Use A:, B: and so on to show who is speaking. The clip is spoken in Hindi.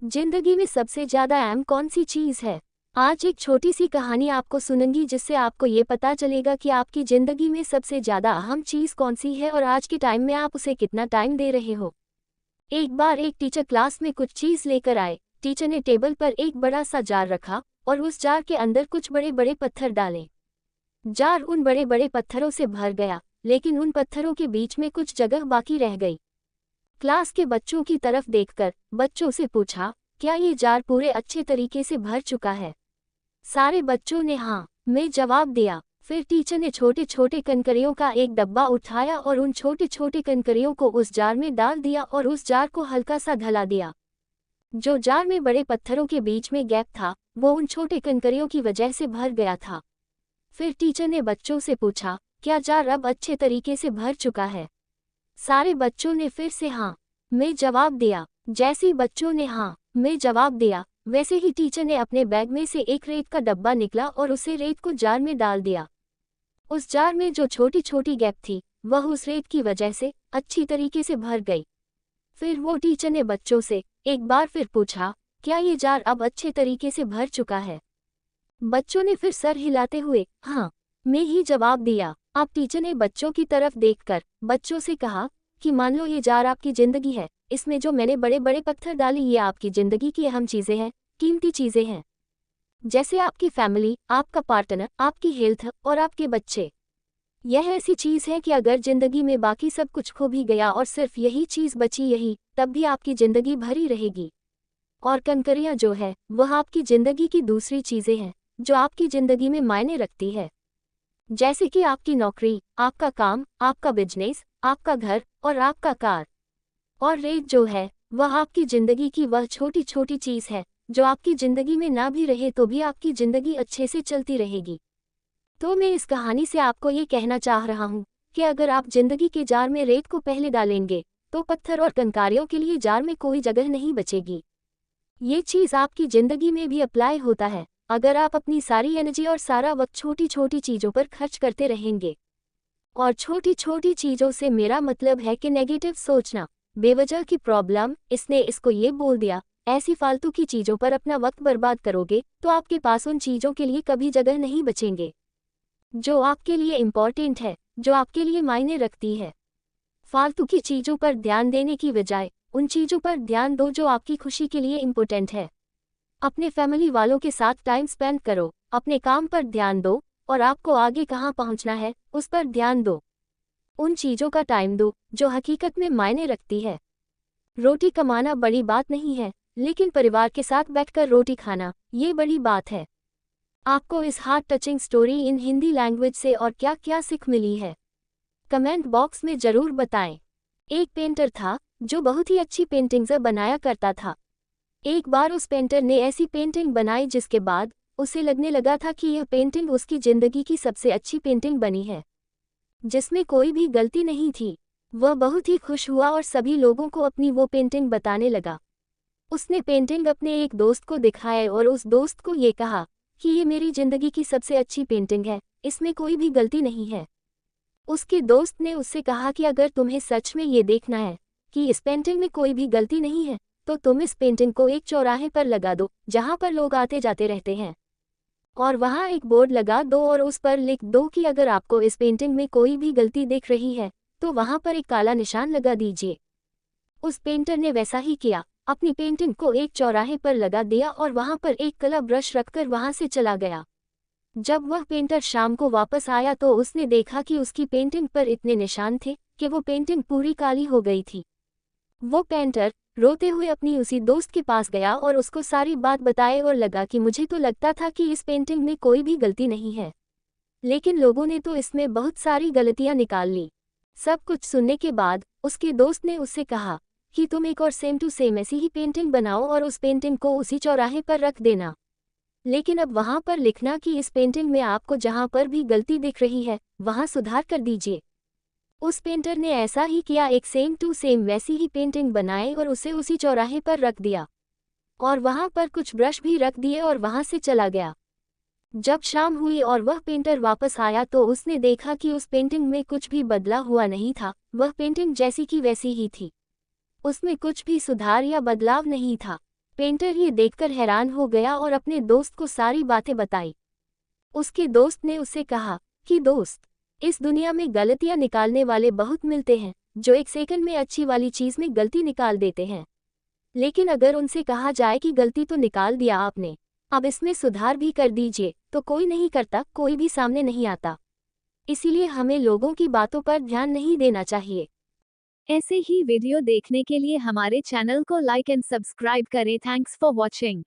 A: जिंदगी में सबसे ज्यादा अहम कौन सी चीज है? आज एक छोटी सी कहानी आपको सुनूंगी जिससे आपको ये पता चलेगा कि आपकी जिंदगी में सबसे ज्यादा अहम चीज कौन सी है और आज के टाइम में आप उसे कितना टाइम दे रहे हो। एक बार एक टीचर क्लास में कुछ चीज लेकर आए। टीचर ने टेबल पर एक बड़ा सा जार रखा और उस जार के अंदर कुछ बड़े बड़े पत्थर डाले। जार उन बड़े बड़े पत्थरों से भर गया, लेकिन उन पत्थरों के बीच में कुछ जगह बाकी रह गई। क्लास के बच्चों की तरफ देखकर बच्चों से पूछा, क्या ये जार पूरे अच्छे तरीके से भर चुका है? सारे बच्चों ने हाँ में जवाब दिया। फिर टीचर ने छोटे छोटे कंकरियों का एक डब्बा उठाया और उन छोटे छोटे कंकरियों को उस जार में डाल दिया और उस जार को हल्का सा ढला दिया। जो जार में बड़े पत्थरों के बीच में गैप था वो उन छोटे कंकरियों की वजह से भर गया था। फिर टीचर ने बच्चों से पूछा, क्या जार अब अच्छे तरीके से भर चुका है? सारे बच्चों ने फिर से हाँ में जवाब दिया। जैसे ही बच्चों ने हाँ में जवाब दिया, वैसे ही टीचर ने अपने बैग में से एक रेत का डब्बा निकला और उसे रेत को जार में डाल दिया। उस जार में जो छोटी छोटी गैप थी वह उस रेत की वजह से अच्छी तरीके से भर गई। फिर वो टीचर ने बच्चों से एक बार फिर पूछा, क्या ये जार अब अच्छे तरीके से भर चुका है? बच्चों ने फिर सर हिलाते हुए हाँ में ही जवाब दिया। अब टीचर ने बच्चों की तरफ देखकर बच्चों से कहा कि मान लो ये जार आपकी जिंदगी है, इसमें जो मैंने बड़े बड़े पत्थर डाले ये आपकी जिंदगी की अहम चीजें हैं, कीमती चीजें हैं, जैसे आपकी फैमिली, आपका पार्टनर, आपकी हेल्थ और आपके बच्चे। यह ऐसी चीज है कि अगर जिंदगी में बाकी सब कुछ खो भी गया और सिर्फ यही चीज बची यही, तब भी आपकी जिंदगी भरी रहेगी। और कंकरियां जो है वह आपकी जिंदगी की दूसरी चीजें हैं जो आपकी जिंदगी में मायने रखती है, जैसे कि आपकी नौकरी, आपका काम, आपका बिजनेस, आपका घर और आपका कार। और रेत जो है वह आपकी जिंदगी की वह छोटी छोटी चीज है जो आपकी जिंदगी में ना भी रहे तो भी आपकी जिंदगी अच्छे से चलती रहेगी। तो मैं इस कहानी से आपको ये कहना चाह रहा हूँ कि अगर आप जिंदगी के जार में रेत को पहले डालेंगे तो पत्थर और कंकारियों के लिए जार में कोई जगह नहीं बचेगी। ये चीज आपकी जिंदगी में भी अप्लाई होता है। अगर आप अपनी सारी एनर्जी और सारा वक्त छोटी छोटी चीजों पर खर्च करते रहेंगे, और छोटी छोटी चीजों से मेरा मतलब है कि नेगेटिव सोचना, बेवजह की प्रॉब्लम, इसने इसको ये बोल दिया, ऐसी फालतू की चीजों पर अपना वक्त बर्बाद करोगे तो आपके पास उन चीजों के लिए कभी जगह नहीं बचेंगे जो आपके लिए इम्पोर्टेंट है, जो आपके लिए मायने रखती है। फालतू की चीजों पर ध्यान देने की बजाय उन चीजों पर ध्यान दो जो आपकी खुशी के लिए इम्पोर्टेंट है। अपने फैमिली वालों के साथ टाइम स्पेंड करो, अपने काम पर ध्यान दो और आपको आगे कहाँ पहुँचना है उस पर ध्यान दो। उन चीज़ों का टाइम दो जो हकीकत में मायने रखती है। रोटी कमाना बड़ी बात नहीं है, लेकिन परिवार के साथ बैठकर रोटी खाना ये बड़ी बात है। आपको इस heart touching story in Hindi language से और क्या क्या सीख मिली है, कमेंट बॉक्स में ज़रूर बताएं। एक पेंटर था जो बहुत ही अच्छी पेंटिंग्स बनाया करता था। एक बार उस पेंटर ने ऐसी पेंटिंग बनाई जिसके बाद उसे लगने लगा था कि यह पेंटिंग उसकी ज़िंदगी की सबसे अच्छी पेंटिंग बनी है, जिसमें कोई भी गलती नहीं थी। वह बहुत ही खुश हुआ और सभी लोगों को अपनी वो पेंटिंग बताने लगा। उसने पेंटिंग अपने एक दोस्त को दिखाई और उस दोस्त को ये कहा कि ये मेरी ज़िंदगी की सबसे अच्छी पेंटिंग है, इसमें कोई भी गलती नहीं है। उसके दोस्त ने उससे कहा कि अगर तुम्हें सच में ये देखना है कि इस पेंटिंग में कोई भी गलती नहीं है तो तुम इस पेंटिंग को एक चौराहे पर लगा दो जहाँ पर लोग आते जाते रहते हैं, और वहाँ एक बोर्ड लगा दो और उस पर लिख दो कि अगर आपको इस पेंटिंग में कोई भी गलती दिख रही है तो वहाँ पर एक काला निशान लगा दीजिए। उस पेंटर ने वैसा ही किया, अपनी पेंटिंग को एक चौराहे पर लगा दिया और वहाँ पर एक कला ब्रश रखकर वहाँ से चला गया। जब वह पेंटर शाम को वापस आया तो उसने देखा कि उसकी पेंटिंग पर इतने निशान थे कि वो पेंटिंग पूरी काली हो गई थी। वो पेंटर रोते हुए अपनी उसी दोस्त के पास गया और उसको सारी बात बताए और लगा कि मुझे तो लगता था कि इस पेंटिंग में कोई भी गलती नहीं है, लेकिन लोगों ने तो इसमें बहुत सारी गलतियां निकाल ली। सब कुछ सुनने के बाद उसके दोस्त ने उससे कहा कि तुम एक और सेम टू सेम ऐसी ही पेंटिंग बनाओ और उस पेंटिंग को उसी चौराहे पर रख देना, लेकिन अब वहाँ पर लिखना कि इस पेंटिंग में आपको जहाँ पर भी गलती दिख रही है वहाँ सुधार कर दीजिए। उस पेंटर ने ऐसा ही किया, एक सेम टू सेम वैसी ही पेंटिंग बनाई और उसे उसी चौराहे पर रख दिया और वहाँ पर कुछ ब्रश भी रख दिए और वहाँ से चला गया। जब शाम हुई और वह पेंटर वापस आया तो उसने देखा कि उस पेंटिंग में कुछ भी बदला हुआ नहीं था, वह पेंटिंग जैसी की वैसी ही थी, उसमें कुछ भी सुधार या बदलाव नहीं था। पेंटर ये देखकर हैरान हो गया और अपने दोस्त को सारी बातें बताई। उसके दोस्त ने उससे कहा कि दोस्त, इस दुनिया में गलतियां निकालने वाले बहुत मिलते हैं, जो एक सेकंड में अच्छी वाली चीज में गलती निकाल देते हैं। लेकिन अगर उनसे कहा जाए कि गलती तो निकाल दिया आपने, अब इसमें सुधार भी कर दीजिए, तो कोई नहीं करता, कोई भी सामने नहीं आता। इसीलिए हमें लोगों की बातों पर ध्यान नहीं देना चाहिए।
B: ऐसे ही वीडियो देखने के लिए हमारे चैनल को लाइक एंड सब्सक्राइब करें। Thanks for watching.